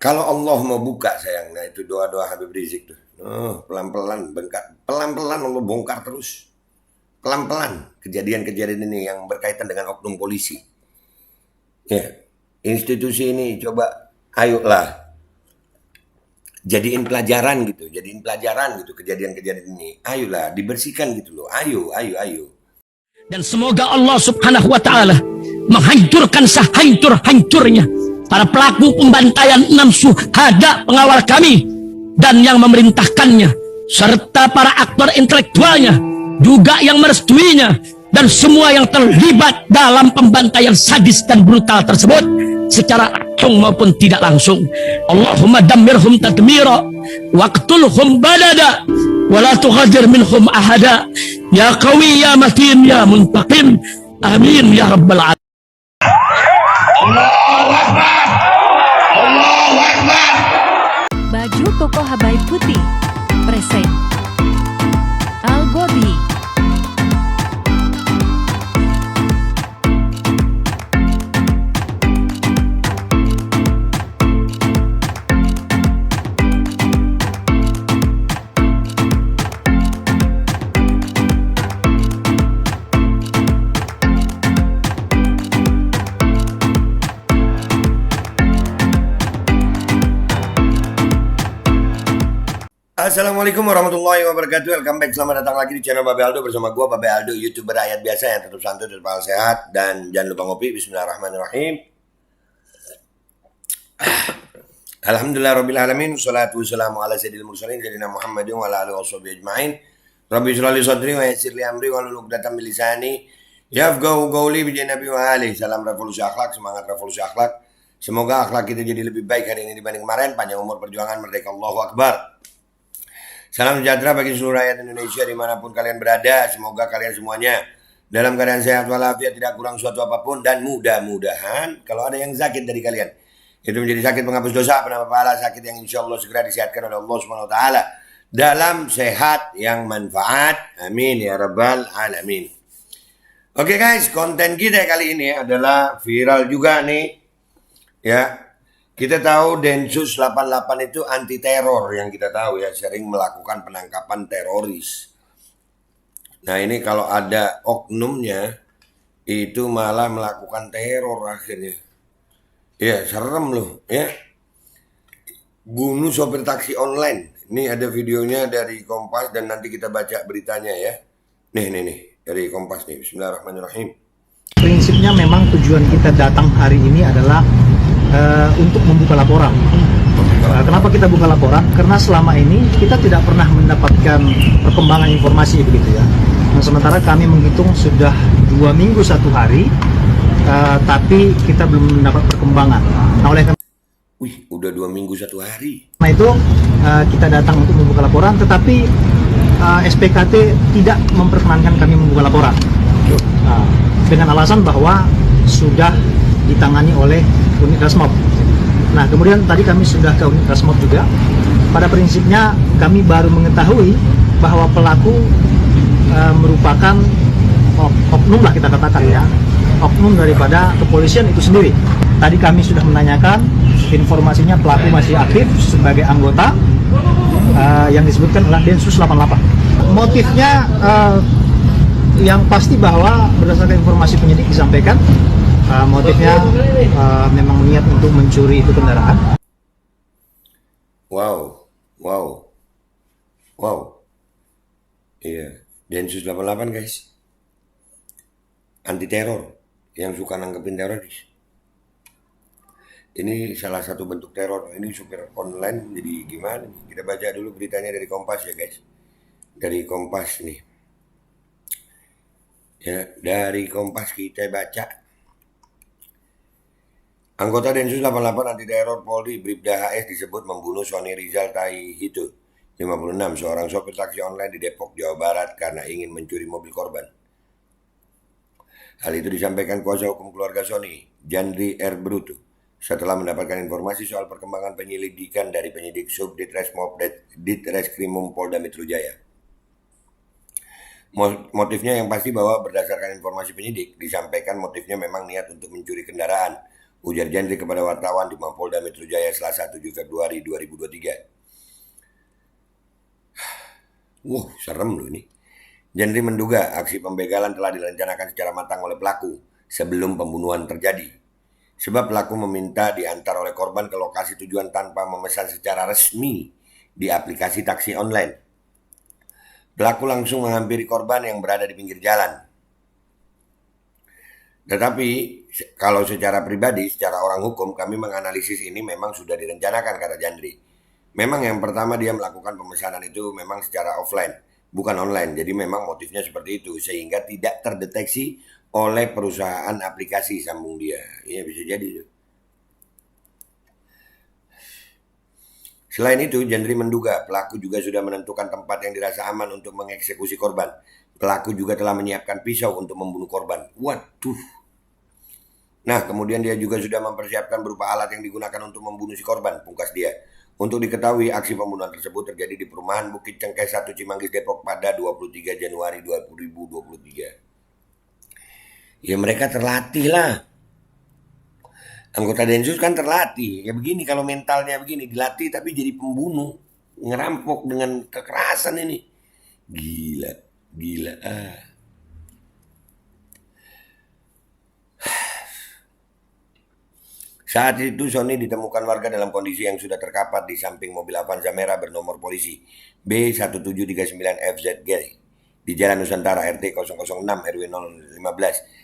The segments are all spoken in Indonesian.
Kalau Allah mau buka sayang, nah itu doa-doa Habib Rizik tuh. Pelan-pelan pelan-pelan Allah bongkar terus. Pelan-pelan kejadian-kejadian ini yang berkaitan dengan oknum polisi. Ya, institusi ini coba ayolah jadiin pelajaran gitu kejadian-kejadian ini. Ayolah dibersihkan gitu loh. Ayo. Dan semoga Allah Subhanahu wa taala menghancurkan sehancur-hancurnya para pelaku pembantaian 6 syuhada pengawal kami dan yang memerintahkannya, serta para aktor intelektualnya juga yang merestuinya, dan semua yang terlibat dalam pembantaian sadis dan brutal tersebut secara langsung maupun tidak langsung. Allahumma dammirhum tadmira waqtulhum badada wala tughadir minhum ahada ya qawi ya matin ya muntaqim, amin ya rabbal alamin. Allahu Akbar, Allahu Akbar. Baju koko Habaib putih present Al-Body. Assalamualaikum warahmatullahi wabarakatuh. Welcome back, selamat datang lagi di channel Babe Aldo bersama gue Babe Aldo, YouTuber rakyat biasa yang tetap santuy, tetap sehat, dan jangan lupa ngopi. Bismillahirrahmanirrahim. Alhamdulillah rabbil alamin, wassalatu wassalamu ala sayyidil mursalin sayyidina Muhammadin wa ala alihi washabihi ajmain. Rabbi shrah li sadri wa yassir li amri wa hlul 'uqdatam min lisani yafqahu qawli bi nabi wa ali. Salam revolusi akhlak, semangat revolusi akhlak. Semoga akhlak kita jadi lebih baik hari ini dibanding kemarin. Panjang umur perjuangan, merdeka, Allahu Akbar. Salam sejahtera bagi seluruh rakyat Indonesia dimanapun kalian berada. Semoga kalian semuanya dalam keadaan sehat walafiat, tidak kurang suatu apapun, dan mudah-mudahan kalau ada yang sakit dari kalian itu menjadi sakit penghapus dosa, penambah pahala, sakit yang insya Allah segera disehatkan oleh Allah Subhanahu Wa Taala dalam sehat yang manfaat. Amin ya rabbal alamin. Oke guys, konten kita kali ini adalah viral juga nih ya. Kita tahu Densus 88 itu anti teror, yang kita tahu ya, sering melakukan penangkapan teroris. Nah ini kalau ada oknumnya itu malah melakukan teror akhirnya. Ya serem loh ya. Bunuh sopir taksi online. Ini ada videonya dari Kompas dan nanti kita baca beritanya ya. Nih dari Kompas nih. Bismillahirrahmanirrahim. Prinsipnya memang tujuan kita datang hari ini adalah untuk membuka laporan. Kenapa kita buka laporan? Karena selama ini kita tidak pernah mendapatkan perkembangan informasi begitu ya. Nah, sementara kami menghitung sudah 2 minggu 1 hari, tapi kita belum mendapat perkembangan. Nah, oleh karena udah 2 minggu 1 hari. Nah itu kita datang untuk membuka laporan, tetapi SPKT tidak memperkenankan kami membuka laporan. Dengan alasan bahwa sudah ditangani oleh unit Rasmob. Nah kemudian tadi kami sudah ke unit Rasmob juga. Pada prinsipnya kami baru mengetahui bahwa pelaku merupakan oknum lah kita katakan ya, oknum daripada kepolisian itu sendiri. Tadi kami sudah menanyakan, informasinya pelaku masih aktif sebagai anggota yang disebutkan adalah Densus 88. Motifnya yang pasti bahwa berdasarkan informasi penyidik disampaikan, motifnya memang niat untuk mencuri itu kendaraan. Wow. Iya, Densus 88 guys. Anti teror yang suka nangkepin teroris. Ini salah satu bentuk teror. Ini supir online, jadi gimana nih? Kita baca dulu beritanya dari Kompas ya guys. Dari Kompas nih. Ya, dari Kompas kita baca. Anggota Densus 88 anti teror Polri Bribda HS disebut membunuh Sony Rizal Taihitu 56, seorang sopir taksi online di Depok, Jawa Barat karena ingin mencuri mobil korban. Hal itu disampaikan kuasa hukum keluarga Sony, Jandri R. Brutu, setelah mendapatkan informasi soal perkembangan penyelidikan dari penyidik Subdit Ditreskrimum Polda Metro Jaya. Motifnya yang pasti bahwa berdasarkan informasi penyidik, disampaikan motifnya memang niat untuk mencuri kendaraan ujar Jandri kepada wartawan di Mapolda Metro Jaya Selasa 7 Februari 2023. Wah, serem loh ini. Jandri menduga aksi pembegalan telah direncanakan secara matang oleh pelaku sebelum pembunuhan terjadi. Sebab pelaku meminta diantar oleh korban ke lokasi tujuan tanpa memesan secara resmi di aplikasi taksi online. Pelaku langsung menghampiri korban yang berada di pinggir jalan. Tetapi kalau secara pribadi, secara orang hukum, kami menganalisis ini memang sudah direncanakan, kata Jandri. Memang yang pertama dia melakukan pemesanan itu memang secara offline, bukan online. Jadi memang motifnya seperti itu, sehingga tidak terdeteksi oleh perusahaan aplikasi, sambung dia. Iya, bisa jadi. Selain itu, Jandri menduga pelaku juga sudah menentukan tempat yang dirasa aman untuk mengeksekusi korban. Pelaku juga telah menyiapkan pisau untuk membunuh korban. Waduh. Nah, kemudian dia juga sudah mempersiapkan berupa alat yang digunakan untuk membunuh si korban, pungkas dia. Untuk diketahui, aksi pembunuhan tersebut terjadi di perumahan Bukit Cengkeh 1 Cimanggis Depok pada 23 Januari 2023. Ya mereka terlatih lah. Anggota Densus kan terlatih. Ya begini kalau mentalnya begini, dilatih tapi jadi pembunuh. Ngerampok dengan kekerasan ini. Gila, gila. Saat itu Sony ditemukan warga dalam kondisi yang sudah terkapar di samping mobil Avanza merah bernomor polisi B1739FZG di Jalan Nusantara RT 006 RW 015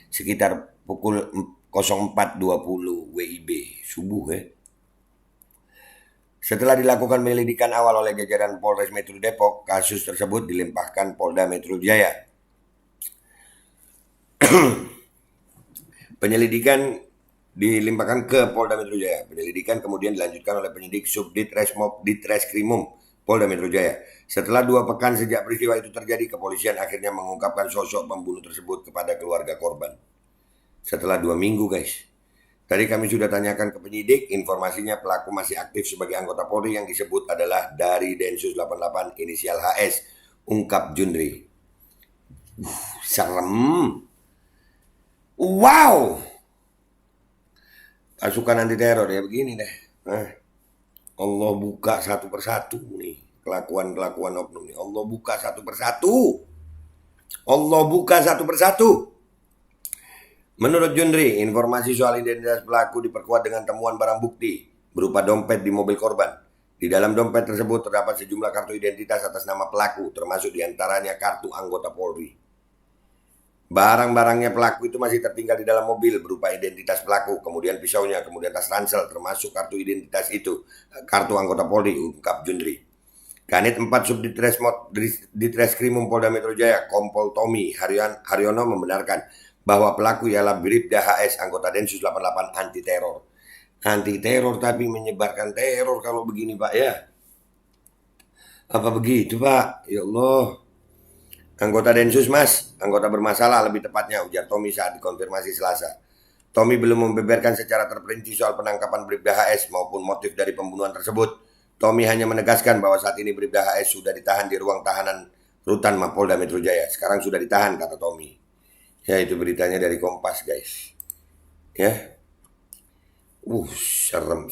sekitar pukul 04.20 WIB subuh ya. Setelah dilakukan penyelidikan awal oleh jajaran Polres Metro Depok, kasus tersebut dilimpahkan Polda Metro Jaya. Penyelidikan dilimpahkan ke Polda Metro Jaya. Penyelidikan kemudian dilanjutkan oleh penyidik Subdit Resmob Ditreskrimum Polda Metro Jaya. Setelah 2 pekan sejak peristiwa itu terjadi, kepolisian akhirnya mengungkapkan sosok pembunuh tersebut kepada keluarga korban. Setelah 2 minggu guys. Tadi kami sudah tanyakan ke penyidik, informasinya pelaku masih aktif sebagai anggota Polri yang disebut adalah dari Densus 88 inisial HS, ungkap Jundri. Serem. Wow. Pasukan anti teror ya begini deh. Allah buka satu persatu nih kelakuan-kelakuan oknum nih. Allah buka satu persatu. Allah buka satu persatu. Menurut Jundri, informasi soal identitas pelaku diperkuat dengan temuan barang bukti berupa dompet di mobil korban. Di dalam dompet tersebut terdapat sejumlah kartu identitas atas nama pelaku, termasuk diantaranya kartu anggota Polri. Barang-barangnya pelaku itu masih tertinggal di dalam mobil berupa identitas pelaku, kemudian pisaunya, kemudian tas ransel, termasuk kartu identitas itu, kartu anggota Polri, ungkap Jundri. Kanit 4 Subdit Ditreskrimum Polda Metro Jaya, Kompol Tommy Haryono membenarkan bahwa pelaku ialah Bribda HS, anggota Densus 88 anti teror. Anti teror tapi menyebarkan teror kalau begini Pak ya. Apa begitu Pak? Ya Allah. Anggota Densus Mas, anggota bermasalah lebih tepatnya, ujar Tommy saat dikonfirmasi Selasa. Tommy belum membeberkan secara terperinci soal penangkapan Bribda HS maupun motif dari pembunuhan tersebut. Tommy hanya menegaskan bahwa saat ini Bribda HS sudah ditahan di ruang tahanan Rutan Mapolda Metro Jaya. Sekarang sudah ditahan, kata Tommy. Ya itu beritanya dari Kompas guys. Ya. Serem.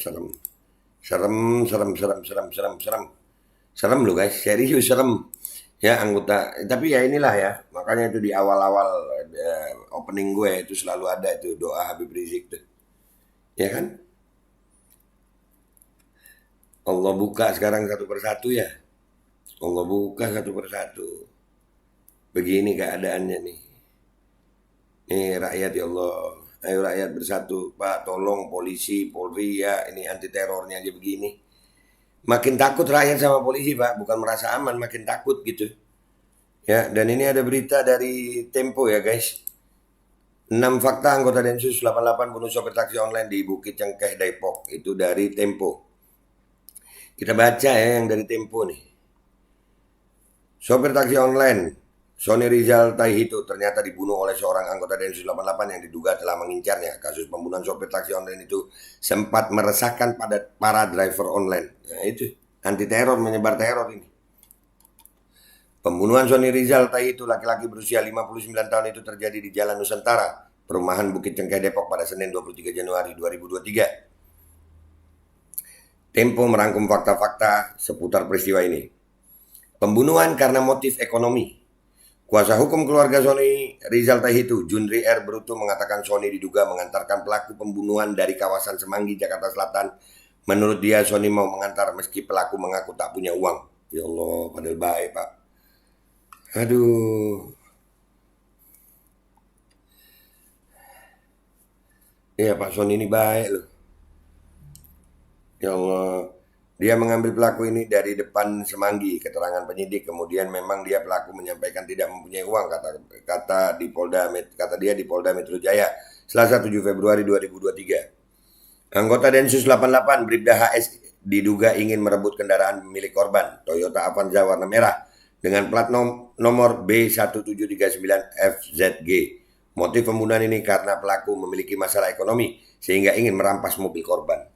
Serem loh guys, serius serem. Ya anggota, tapi ya inilah ya. Makanya itu di awal-awal opening gue itu selalu ada itu doa Habib Rizik tuh. Ya kan? Allah buka sekarang satu persatu ya. Allah buka satu persatu. Begini keadaannya nih. Nih rakyat ya Allah, ayo rakyat bersatu, Pak tolong polisi, Polri ya, ini anti terornya aja begini. Makin takut rakyat sama polisi Pak, bukan merasa aman, makin takut gitu. Ya, dan ini ada berita dari Tempo ya guys. 6 fakta anggota Densus 88 bunuh sopir taksi online di Bukit Cengkeh Depok, itu dari Tempo. Kita baca ya yang dari Tempo nih. Sopir taksi online Sony Rizal Taihito ternyata dibunuh oleh seorang anggota Densus 88 yang diduga telah mengincarnya. Kasus pembunuhan sopir taksi online itu sempat meresahkan pada para driver online. Nah itu, anti teror, menyebar teror ini. Pembunuhan Sony Rizal Taihito, laki-laki berusia 59 tahun itu terjadi di Jalan Nusantara Perumahan Bukit Cengkeh Depok pada Senin 23 Januari 2023. Tempo merangkum fakta-fakta seputar peristiwa ini. Pembunuhan karena motif ekonomi. Kuasa hukum keluarga Sony Rizal Tahitu, Junri R. Brutu, mengatakan Sony diduga mengantarkan pelaku pembunuhan dari kawasan Semanggi, Jakarta Selatan. Menurut dia, Sony mau mengantar meski pelaku mengaku tak punya uang. Ya Allah, padahal baik, Pak. Aduh. Iya, Pak Sony ini baik loh. Ya Allah. Dia mengambil pelaku ini dari depan Semanggi, keterangan penyidik. Kemudian memang dia pelaku menyampaikan tidak mempunyai uang, kata dia di Polda Metro Jaya, Selasa 7 Februari 2023. Anggota Densus 88 Bribda HS diduga ingin merebut kendaraan milik korban, Toyota Avanza warna merah dengan plat nomor B1739FZG. Motif pembunuhan ini karena pelaku memiliki masalah ekonomi sehingga ingin merampas mobil korban.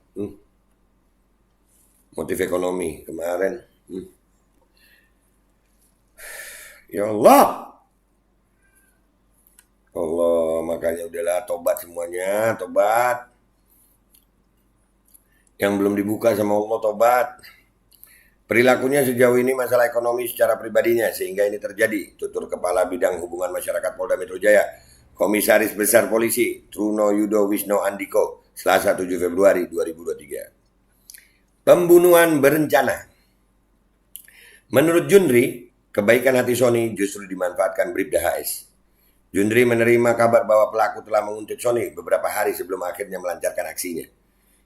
Motif ekonomi kemarin. Ya Allah. Allah, makanya udahlah tobat semuanya, tobat. Yang belum dibuka sama Allah tobat. Perilakunya sejauh ini masalah ekonomi secara pribadinya sehingga ini terjadi, tutur Kepala Bidang Hubungan Masyarakat Polda Metro Jaya, Komisaris Besar Polisi Truno Yudo Wisno Andiko, Selasa 7 Februari 2023. Pembunuhan berencana. Menurut Junri, kebaikan hati Sony justru dimanfaatkan Bribda HS. Junri menerima kabar bahwa pelaku telah menguntit Sony beberapa hari sebelum akhirnya melancarkan aksinya.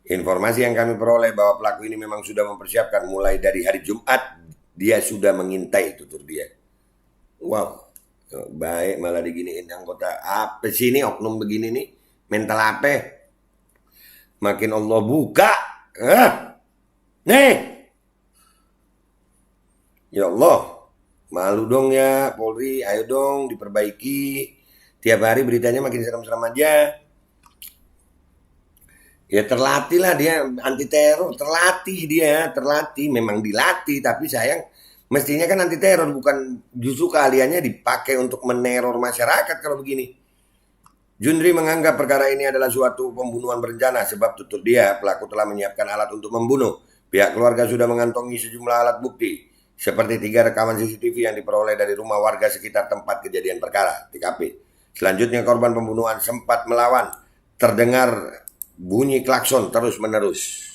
Informasi yang kami peroleh bahwa pelaku ini memang sudah mempersiapkan mulai dari hari Jumat. Dia sudah mengintai, tutur dia. Wow, baik malah diginiin anggota. Apa sih ini oknum begini nih? Mental apa? Makin Allah buka. Nih. Ya Allah. Malu dong ya Polri. Ayo dong diperbaiki. Tiap hari beritanya makin serem-serem aja. Ya terlatih lah dia anti teror, terlatih, memang dilatih, tapi sayang mestinya kan anti teror, bukan justru keahliannya dipakai untuk meneror masyarakat kalau begini. Junri menganggap perkara ini adalah suatu pembunuhan berencana sebab tutur dia pelaku telah menyiapkan alat untuk membunuh. Pihak keluarga sudah mengantongi sejumlah alat bukti seperti 3 rekaman CCTV yang diperoleh dari rumah warga sekitar tempat kejadian perkara, TKP. Selanjutnya korban pembunuhan sempat melawan, terdengar bunyi klakson terus-menerus.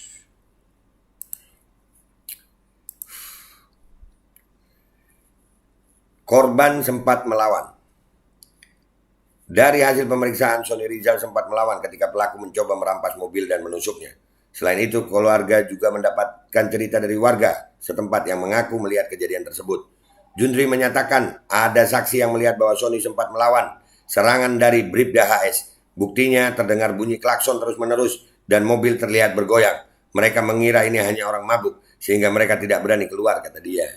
Korban sempat melawan. Dari hasil pemeriksaan, Sony Rizal sempat melawan ketika pelaku mencoba merampas mobil dan menusuknya. Selain itu, keluarga juga mendapatkan cerita dari warga setempat yang mengaku melihat kejadian tersebut. Junri menyatakan ada saksi yang melihat bahwa Sony sempat melawan serangan dari Bribda HS. Buktinya terdengar bunyi klakson terus-menerus dan mobil terlihat bergoyang. Mereka mengira ini hanya orang mabuk sehingga mereka tidak berani keluar, kata dia.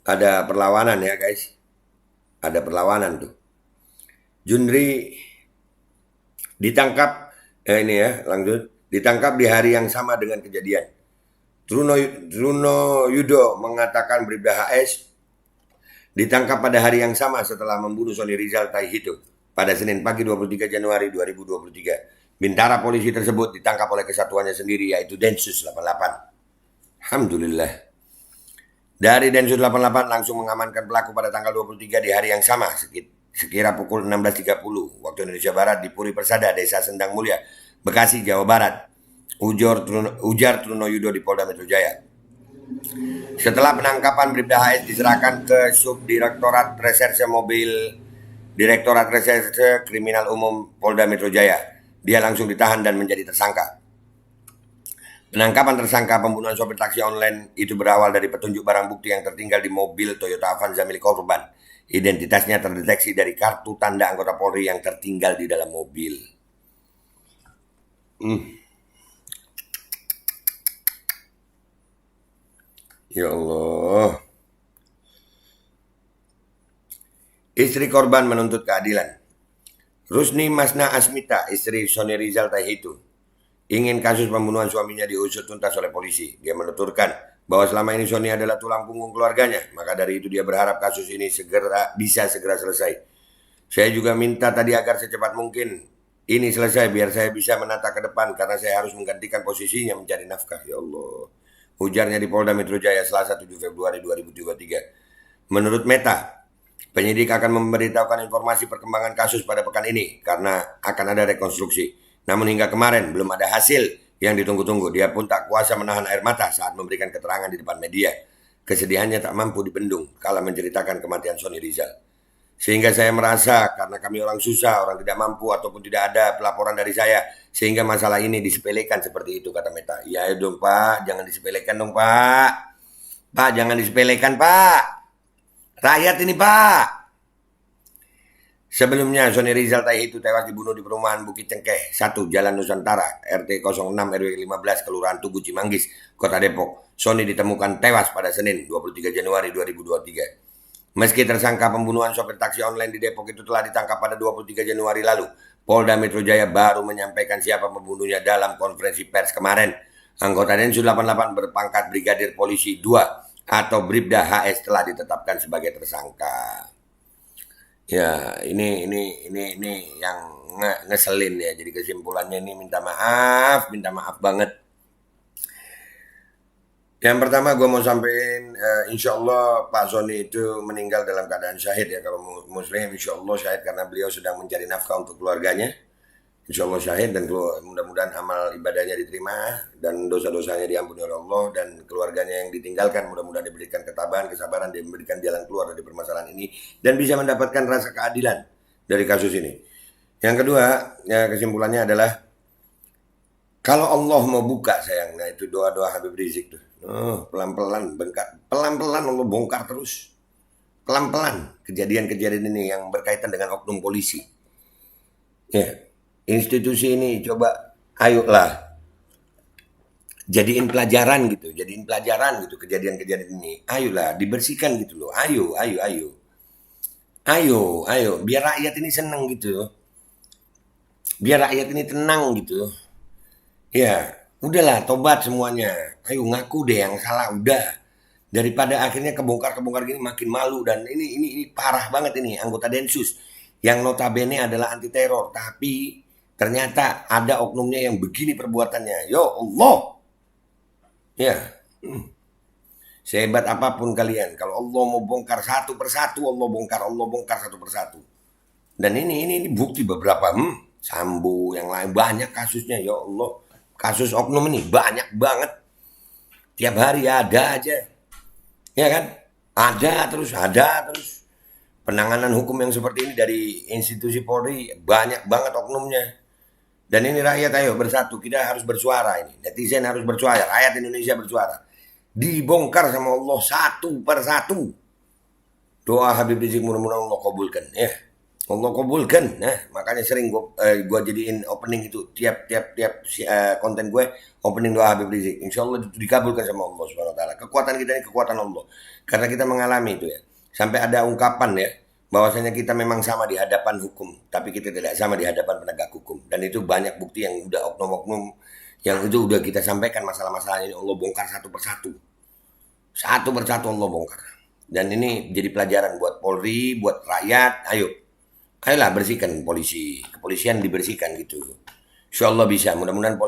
Ada perlawanan ya guys. Ada perlawanan tuh. Junri ditangkap ditangkap di hari yang sama dengan kejadian. Truno Yudo mengatakan Bribda HS ditangkap pada hari yang sama setelah membunuh Sony Rizal Tahitu pada Senin pagi 23 Januari 2023. Bintara polisi tersebut ditangkap oleh kesatuannya sendiri yaitu Densus 88. Alhamdulillah. Dari Densus 88 langsung mengamankan pelaku pada tanggal 23 di hari yang sama sekira pukul 16.30 waktu Indonesia Barat di Puri Persada, Desa Sendang Mulia, Bekasi, Jawa Barat. Ujar Truno Yudo di Polda Metro Jaya. Setelah penangkapan, Bribda HS diserahkan ke Subdirektorat Reserse Mobil Direktorat Reserse Kriminal Umum Polda Metro Jaya. Dia langsung ditahan dan menjadi tersangka. Penangkapan tersangka pembunuhan sopir taksi online itu berawal dari petunjuk barang bukti yang tertinggal di mobil Toyota Avanza milik korban. Identitasnya terdeteksi dari kartu tanda anggota Polri yang tertinggal di dalam mobil. Ya Allah. Istri korban menuntut keadilan. Rusni Masna Asmita, istri Sony Rizal Tahitu, ingin kasus pembunuhan suaminya diusut tuntas oleh polisi. Dia menuturkan bahwa selama ini Sony adalah tulang punggung keluarganya. Maka dari itu dia berharap kasus ini bisa segera selesai. Saya juga minta tadi agar secepat mungkin ini selesai biar saya bisa menata ke depan karena saya harus menggantikan posisinya mencari nafkah. Ya Allah. Ujarnya di Polda Metro Jaya Selasa 7 Februari 2023. Menurut Meta, penyidik akan memberitahukan informasi perkembangan kasus pada pekan ini karena akan ada rekonstruksi. Namun hingga kemarin belum ada hasil yang ditunggu-tunggu. Dia pun tak kuasa menahan air mata saat memberikan keterangan di depan media. Kesedihannya tak mampu dibendung kala menceritakan kematian Sony Rizal. Sehingga saya merasa karena kami orang susah, orang tidak mampu ataupun tidak ada pelaporan dari saya, sehingga masalah ini disepelekan seperti itu, kata Meta. Ya dong Pak, jangan disepelekan dong Pak. Pak, jangan disepelekan Pak. Rakyat ini Pak. Sebelumnya Sony Rizal Taihitu tewas dibunuh di perumahan Bukit Cengkeh 1 Jalan Nusantara RT 06 RW 15 Kelurahan Tugu Cimanggis, Kota Depok. Sony ditemukan tewas pada Senin 23 Januari 2023. Meski tersangka pembunuhan sopir taksi online di Depok itu telah ditangkap pada 23 Januari lalu, Polda Metro Jaya baru menyampaikan siapa pembunuhnya dalam konferensi pers kemarin. Anggota Densus 88 berpangkat Brigadir Polisi 2 atau Bribda HS telah ditetapkan sebagai tersangka. Ya, ini yang ngeselin ya. Jadi kesimpulannya ini minta maaf banget. Yang pertama gue mau sampein, insya Allah Pak Sony itu meninggal dalam keadaan syahid ya. Kalau muslim insya Allah syahid karena beliau sedang mencari nafkah untuk keluarganya. Insya Allah syahid dan mudah-mudahan amal ibadahnya diterima dan dosa-dosanya diampuni oleh Allah. Dan keluarganya yang ditinggalkan mudah-mudahan diberikan ketabahan, kesabaran, diberikan jalan keluar dari permasalahan ini. Dan bisa mendapatkan rasa keadilan dari kasus ini. Yang kedua, ya kesimpulannya adalah kalau Allah mau buka sayang, nah itu doa-doa Habib Rizik tuh. Pelan-pelan Allah bongkar terus. Pelan-pelan kejadian-kejadian ini yang berkaitan dengan oknum polisi. Ya, institusi ini coba ayolah jadiin pelajaran gitu kejadian-kejadian ini. Ayolah dibersihkan gitu loh. Ayo biar rakyat ini senang gitu. Biar rakyat ini tenang gitu. Ya, udahlah tobat semuanya. Ayo ngaku deh yang salah udah. Daripada akhirnya kebongkar gini makin malu. Dan ini parah banget ini anggota Densus yang notabene adalah anti teror, tapi ternyata ada oknumnya yang begini perbuatannya. Ya Allah. Ya. Sehebat apapun kalian, kalau Allah mau bongkar satu persatu, Allah bongkar satu persatu. Dan ini bukti beberapa Sambo yang lain banyak kasusnya. Ya Allah. Kasus oknum ini banyak banget. Tiap hari ada aja. Ya kan? Ada terus. Penanganan hukum yang seperti ini dari institusi Polri banyak banget oknumnya. Dan ini rakyat ayo bersatu. Kita harus bersuara ini. Netizen harus bersuara. Rakyat Indonesia bersuara. Dibongkar sama Allah satu persatu. Doa Habib Rizik mudah-mudahan Allah kabulkan. Ya. Allah kabulkan. Nah, makanya sering gue jadiin opening itu tiap konten gue opening doa Habib Rizik. Insya Allah itu dikabulkan sama Allah Subhanahu Wa Taala. Kekuatan kita ini kekuatan Allah. Karena kita mengalami itu ya. Sampai ada ungkapan ya bahwasanya kita memang sama di hadapan hukum, tapi kita tidak sama di hadapan penegak hukum. Dan itu banyak bukti yang udah oknum-oknum yang itu udah kita sampaikan masalah-masalah ini Allah bongkar satu persatu. Satu persatu Allah bongkar. Dan ini jadi pelajaran buat Polri, buat rakyat. Ayolah bersihkan kepolisian dibersihkan gitu. Insya Allah bisa. Mudah-mudahan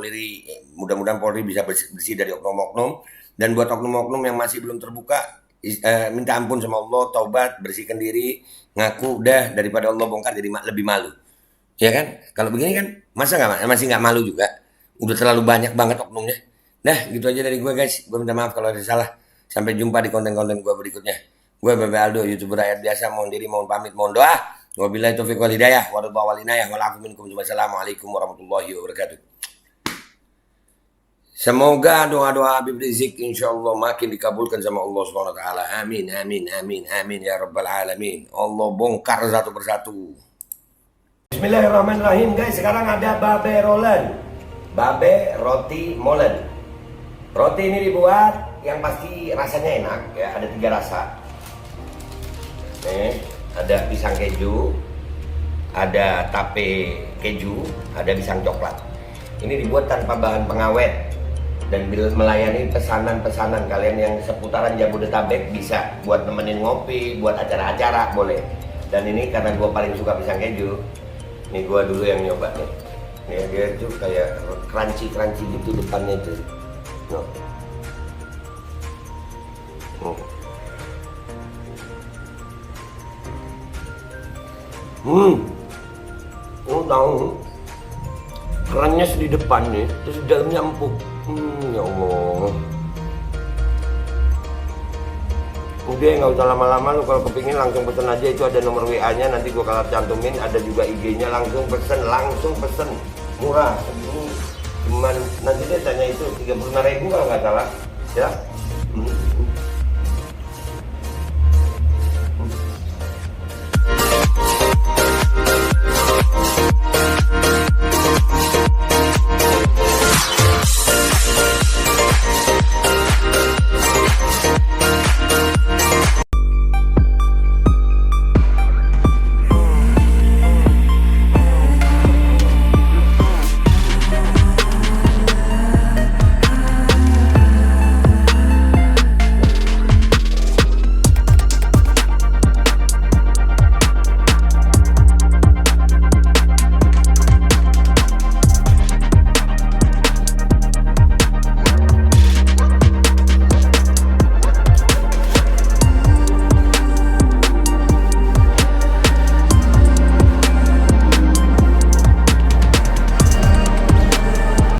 Polri bisa bersih dari oknum-oknum. Dan buat oknum-oknum yang masih belum terbuka, minta ampun sama Allah, taubat, bersihkan diri, ngaku udah daripada Allah bongkar jadi lebih malu. Ya kan? Kalau begini kan masih nggak malu juga. Udah terlalu banyak banget oknumnya. Nah gitu aja dari gue guys. Gue minta maaf kalau ada salah. Sampai jumpa di konten-konten gue berikutnya. Gue Bebe Aldo, YouTuber rakyat biasa. Mohon diri, mohon pamit, mohon doa. Wabillahi taufiq wal hidayah, waridha wal inayah, wal afu minkum. Wassalamualaikum warahmatullahi wabarakatuh. Semoga doa-doa Habib Rizik insyaallah makin dikabulkan sama Allah Subhanahu wa taala. Amin ya rabbal alamin. Allah bongkar satu persatu. Bismillahirrahmanirrahim guys, sekarang ada babe rolen. Babe roti molen. Roti ini dibuat yang pasti rasanya enak ya, ada 3 rasa. Ada pisang keju, ada tape keju, ada pisang coklat. Ini dibuat tanpa bahan pengawet dan melayani pesanan-pesanan kalian yang seputaran Jabodetabek bisa buat nemenin ngopi, buat acara-acara boleh. Dan ini karena gue paling suka pisang keju. Nih gue dulu yang nyoba nih. Nih dia tuh kayak crunchy gitu depannya itu. No. Lu tahu kerennya di depan nih, terus di dalamnya empuk. Ya Allah. Udah nggak usah lama-lama, lu kalau kepingin langsung pesen aja, itu ada nomor WA-nya, nanti gua kalau cantumin, ada juga IG-nya, langsung pesen, murah. Cuman nanti dia tanya itu 35.000 kalau nggak salah, ya.